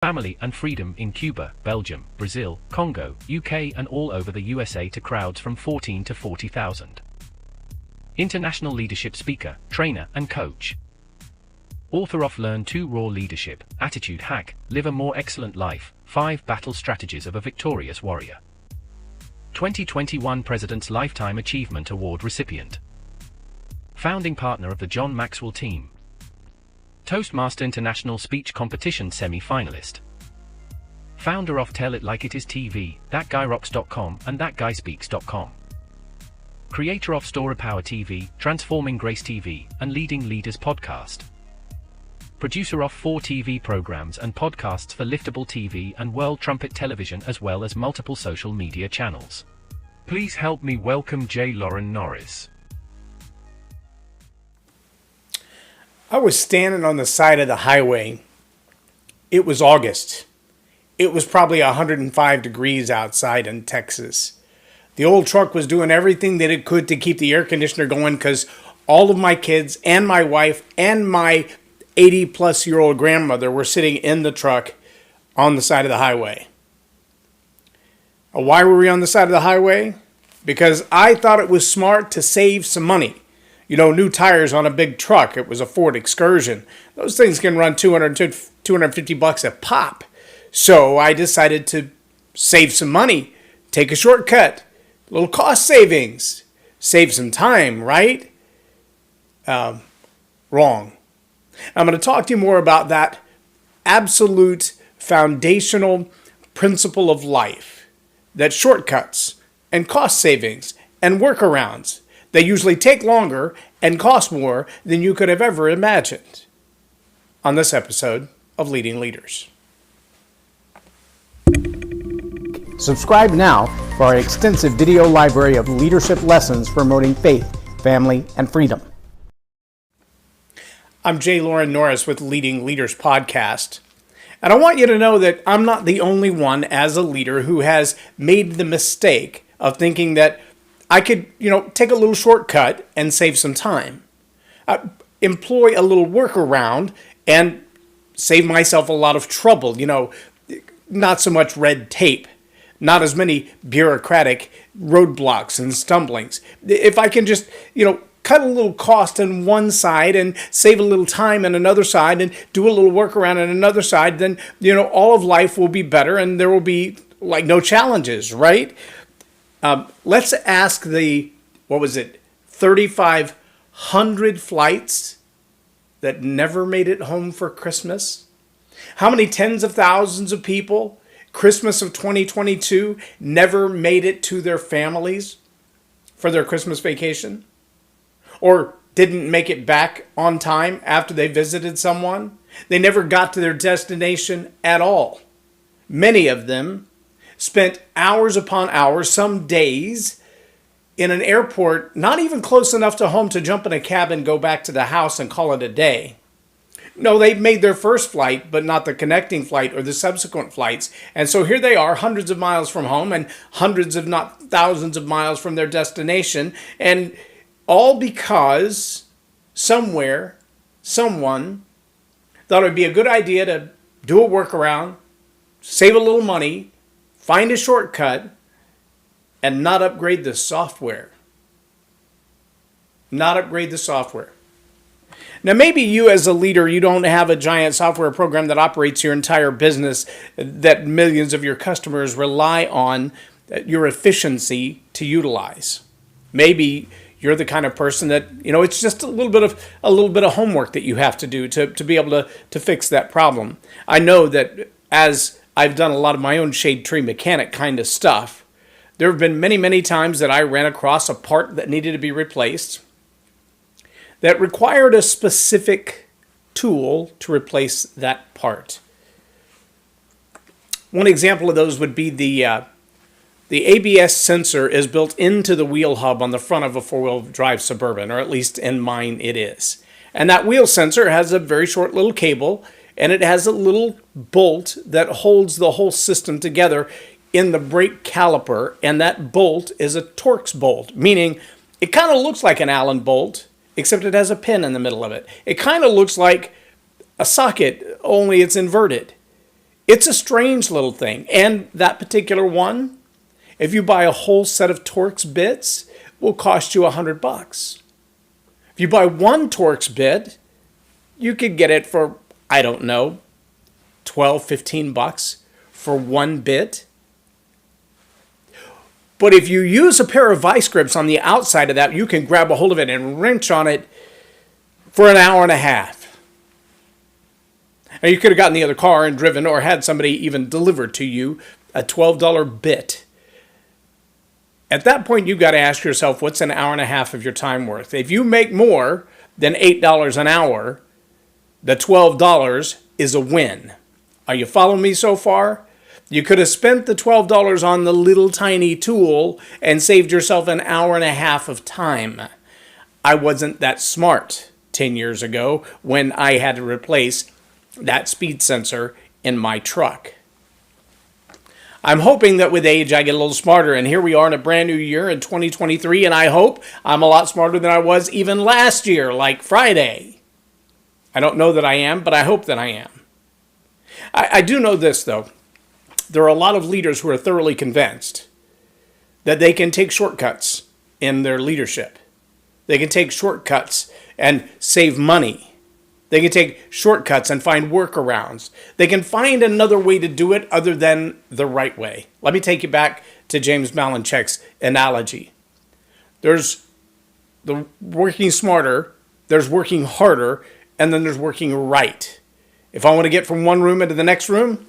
family and freedom in Cuba, Belgium, Brazil, Congo, UK and all over the USA to crowds from 14 to 40,000. International leadership speaker, trainer and coach. Author of Learn to Raw Leadership, Attitude Hack, Live a More Excellent Life, 5 Battle Strategies of a Victorious Warrior. 2021 President's Lifetime Achievement Award recipient. Founding partner of the John Maxwell team. Toastmaster International Speech Competition semi-finalist. Founder of Tell It Like It Is TV, ThatGuyRocks.com and ThatGuySpeaks.com. Creator of Story Power TV, Transforming Grace TV, and Leading Leaders Podcast. Producer of 4 TV programs and podcasts for Liftable TV and World Trumpet Television as well as multiple social media channels. Please help me welcome J. Loren Norris. I was standing on the side of the highway. It was August. It was probably 105 degrees outside in Texas. The old truck was doing everything that it could to keep the air conditioner going because all of my kids and my wife and my 80-plus-year-old grandmother were sitting in the truck on the side of the highway. Why were we on the side of the highway? Because I thought it was smart to save some money. You know, new tires on a big truck. It was a Ford Excursion. Those things can run $250 a pop. So I decided to save some money, take a shortcut, a little cost savings, save some time, right? Wrong. I'm going to talk to you more about that absolute foundational principle of life, that shortcuts and cost savings and workarounds, they usually take longer and cost more than you could have ever imagined. On this episode of Leading Leaders. Subscribe now for our extensive video library of leadership lessons promoting faith, family, and freedom. I'm J. Loren Norris with Leading Leaders Podcast. And I want you to know that I'm not the only one as a leader who has made the mistake of thinking that I could, take a little shortcut and save some time. Employ a little workaround and save myself a lot of trouble. Not so much red tape, not as many bureaucratic roadblocks and stumblings. If I can just, cut a little cost on one side and save a little time on another side and do a little workaround on another side, then, all of life will be better and there will be no challenges, right? Let's ask 3,500 flights that never made it home for Christmas? How many tens of thousands of people, Christmas of 2022, never made it to their families for their Christmas vacation? Or didn't make it back on time after they visited someone? They never got to their destination at all. Many of them spent hours upon hours, some days, in an airport not even close enough to home to jump in a cab and go back to the house and call it a day. No, they made their first flight, but not the connecting flight or the subsequent flights. And so here they are, hundreds of miles from home and hundreds, if not thousands of miles from their destination. And all because somewhere, someone thought it would be a good idea to do a workaround, save a little money, find a shortcut, and not upgrade the software. Not upgrade the software. Now, maybe you as a leader, you don't have a giant software program that operates your entire business that millions of your customers rely on your efficiency to utilize. Maybe you're the kind of person that, it's just a little bit of homework that you have to do to be able to fix that problem. I know that as I've done a lot of my own shade tree mechanic kind of stuff, there have been many, many times that I ran across a part that needed to be replaced that required a specific tool to replace that part. One example of those would be the ABS sensor is built into the wheel hub on the front of a four-wheel drive Suburban, or at least in mine it is. And that wheel sensor has a very short little cable, and it has a little bolt that holds the whole system together in the brake caliper, and that bolt is a Torx bolt, meaning it kind of looks like an Allen bolt, except it has a pin in the middle of it. It kind of looks like a socket, only it's inverted. It's a strange little thing. And that particular one, if you buy a whole set of Torx bits, will cost you $100. If you buy one Torx bit, you could get it for, I don't know, 12, 15 bucks for one bit. But if you use a pair of vice grips on the outside of that, you can grab a hold of it and wrench on it for an hour and a half. And you could have gotten the other car and driven, or had somebody even deliver to you a $12 bit. At that point, you've got to ask yourself, what's an hour and a half of your time worth? If you make more than $8 an hour, the $12 is a win. Are you following me so far? You could have spent the $12 on the little tiny tool and saved yourself an hour and a half of time. I wasn't that smart 10 years ago when I had to replace that speed sensor in my truck. I'm hoping that with age I get a little smarter, and here we are in a brand new year in 2023, and I hope I'm a lot smarter than I was even last year, like Friday. I don't know that I am, but I hope that I am. I do know this, though. There are a lot of leaders who are thoroughly convinced that they can take shortcuts in their leadership. They can take shortcuts and save money. They can take shortcuts and find workarounds. They can find another way to do it other than the right way. Let me take you back to James Malinchek's analogy. There's the working smarter, there's working harder, and then there's working right. If I want to get from one room into the next room,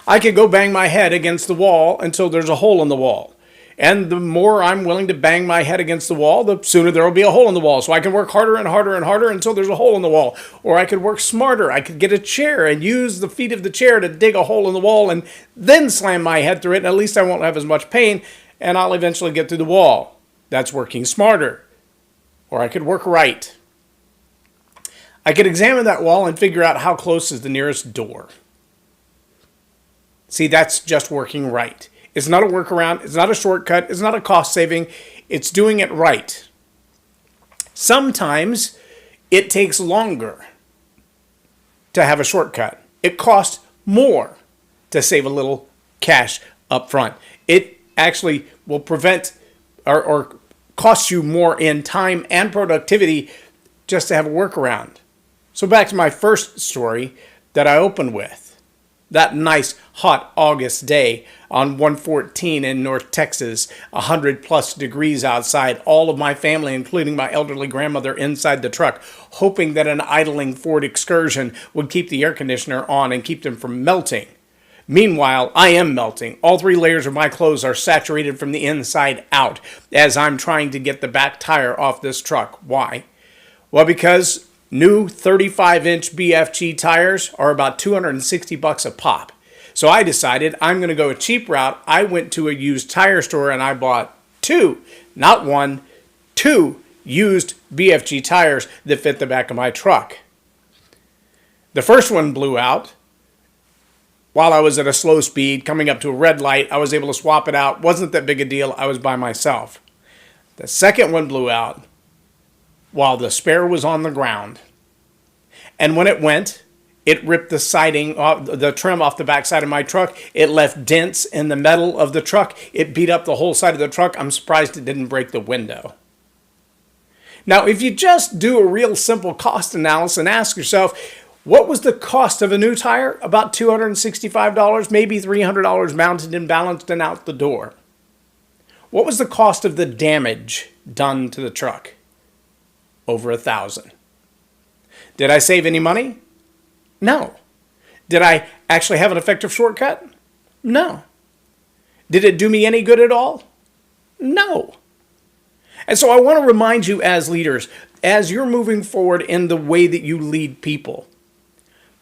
I could go bang my head against the wall until there's a hole in the wall. And the more I'm willing to bang my head against the wall, the sooner there will be a hole in the wall. So I can work harder and harder and harder until there's a hole in the wall. Or I could work smarter. I could get a chair and use the feet of the chair to dig a hole in the wall and then slam my head through it. And at least I won't have as much pain, and I'll eventually get through the wall. That's working smarter. Or I could work right. I could examine that wall and figure out how close is the nearest door. See, that's just working right. It's not a workaround. It's not a shortcut. It's not a cost saving. It's doing it right. Sometimes it takes longer to have a shortcut. It costs more to save a little cash up front. It actually will prevent or cost you more in time and productivity just to have a workaround. So back to my first story that I opened with. That nice hot August day on 114 in North Texas, 100 plus degrees outside, all of my family, including my elderly grandmother, inside the truck, hoping that an idling Ford Excursion would keep the air conditioner on and keep them from melting. Meanwhile, I am melting. All 3 layers of my clothes are saturated from the inside out as I'm trying to get the back tire off this truck. Why? Well, because new 35-inch BFG tires are about $260 a pop. So I decided I'm going to go a cheap route. I went to a used tire store and I bought 2, not 1, 2 used BFG tires that fit the back of my truck. The first one blew out. While I was at a slow speed, coming up to a red light, I was able to swap it out. Wasn't that big a deal. I was by myself. The second one blew out while the spare was on the ground. And when it went, it ripped the siding, the trim off the backside of my truck. It left dents in the metal of the truck. It beat up the whole side of the truck. I'm surprised it didn't break the window. Now, if you just do a real simple cost analysis and ask yourself, what was the cost of a new tire? About $265, maybe $300 mounted and balanced and out the door. What was the cost of the damage done to the truck? Over $1,000. Did I save any money? No. Did I actually have an effective shortcut? No. Did it do me any good at all? No. And so I want to remind you as leaders, as you're moving forward in the way that you lead people,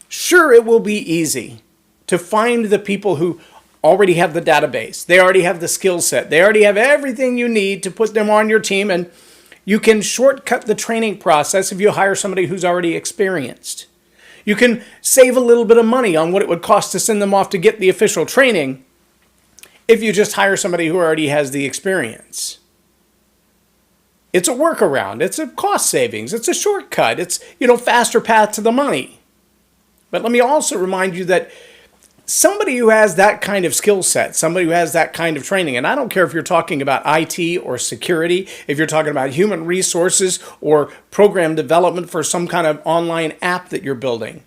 sure, it will be easy to find the people who already have the database. They already have the skill set. They already have everything you need to put them on your team, and you can shortcut the training process if you hire somebody who's already experienced. You can save a little bit of money on what it would cost to send them off to get the official training if you just hire somebody who already has the experience. It's a workaround. It's a cost savings. It's a shortcut. It's, faster path to the money. But let me also remind you that somebody who has that kind of skill set, somebody who has that kind of training, and I don't care if you're talking about IT or security, if you're talking about human resources or program development for some kind of online app that you're building.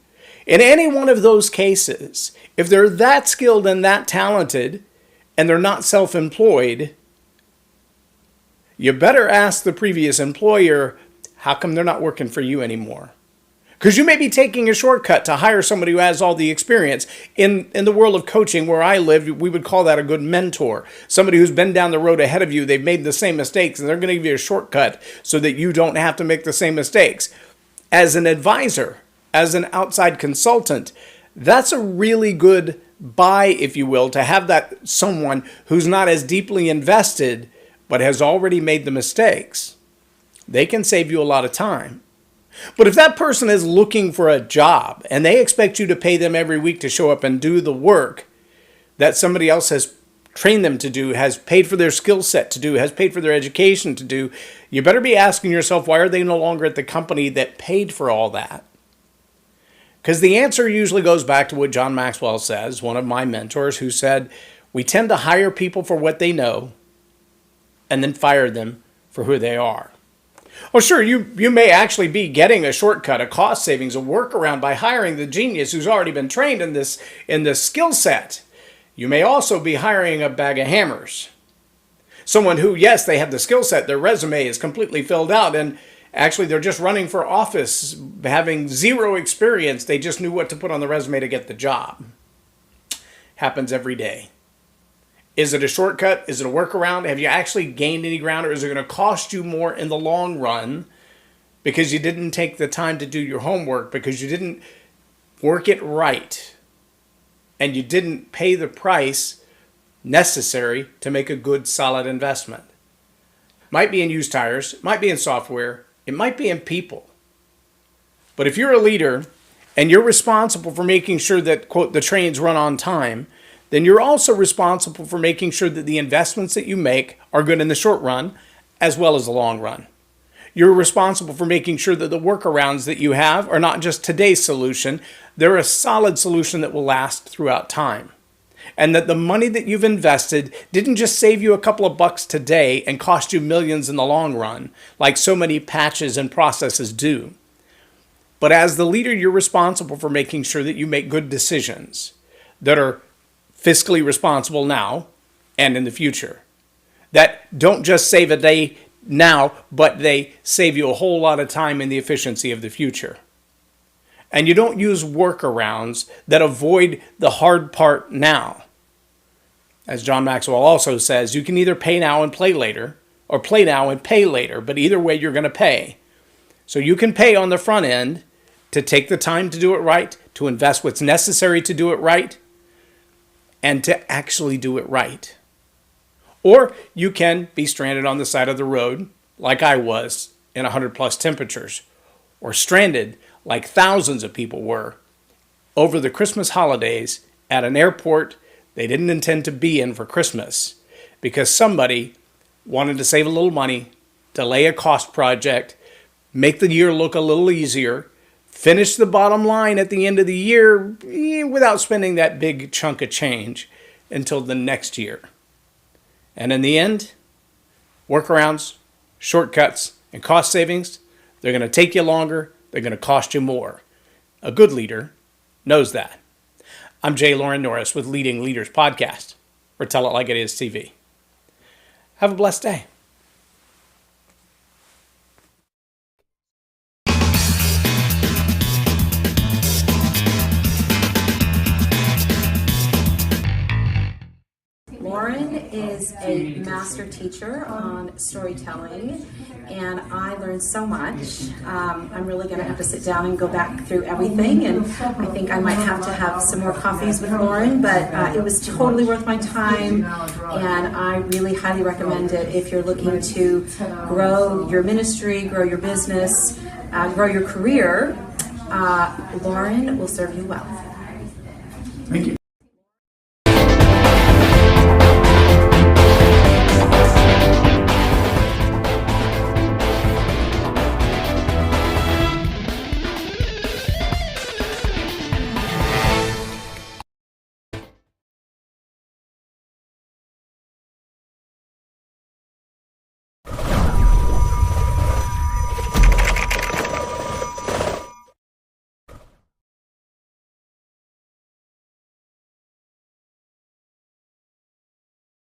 In any one of those cases, if they're that skilled and that talented and they're not self-employed, you better ask the previous employer, how come they're not working for you anymore? Because you may be taking a shortcut to hire somebody who has all the experience. In the world of coaching where I live, we would call that a good mentor. Somebody who's been down the road ahead of you, they've made the same mistakes, and they're going to give you a shortcut so that you don't have to make the same mistakes. As an advisor, as an outside consultant, that's a really good buy, if you will, to have that someone who's not as deeply invested but has already made the mistakes. They can save you a lot of time. But if that person is looking for a job and they expect you to pay them every week to show up and do the work that somebody else has trained them to do, has paid for their skill set to do, has paid for their education to do, you better be asking yourself, why are they no longer at the company that paid for all that? Because the answer usually goes back to what John Maxwell says, one of my mentors, who said, we tend to hire people for what they know and then fire them for who they are. Well, sure, you may actually be getting a shortcut, a cost savings, a workaround by hiring the genius who's already been trained in this skill set. You may also be hiring a bag of hammers. Someone who, yes, they have the skill set, their resume is completely filled out, and actually they're just running for office, having zero experience. They just knew what to put on the resume to get the job. Happens every day. Is it a shortcut? Is it a workaround? Have you actually gained any ground, or is it going to cost you more in the long run because you didn't take the time to do your homework, because you didn't work it right, and you didn't pay the price necessary to make a good, solid investment? Might be in used tires, might be in software, it might be in people. But if you're a leader and you're responsible for making sure that, quote, the trains run on time, then you're also responsible for making sure that the investments that you make are good in the short run as well as the long run. You're responsible for making sure that the workarounds that you have are not just today's solution, they're a solid solution that will last throughout time. And that the money that you've invested didn't just save you a couple of bucks today and cost you millions in the long run, like so many patches and processes do. But as the leader, you're responsible for making sure that you make good decisions that are fiscally responsible now and in the future, that don't just save a day now, but they save you a whole lot of time in the efficiency of the future. And you don't use workarounds that avoid the hard part now. As John Maxwell also says, you can either pay now and play later, or play now and pay later, but either way you're going to pay. So you can pay on the front end to take the time to do it right, to invest what's necessary to do it right, and to actually do it right. Or you can be stranded on the side of the road, like I was, in 100+ temperatures, or stranded like thousands of people were over the Christmas holidays at an airport they didn't intend to be in for Christmas because somebody wanted to save a little money, delay a cost project, make the year look a little easier, finish the bottom line at the end of the year without spending that big chunk of change until the next year. And in the end, workarounds, shortcuts, and cost savings, they're going to take you longer, they're going to cost you more. A good leader knows that. I'm Loren Norris with Leading Leaders Podcast, or Tell It Like It Is TV. Have a blessed day. Loren is a master teacher on storytelling, and I learned so much. I'm really going to have to sit down and go back through everything, and I think I might have to have some more coffees with Loren, but it was totally worth my time, and I really highly recommend it if you're looking to grow your ministry, grow your business, grow your career. Loren will serve you well. Thank you.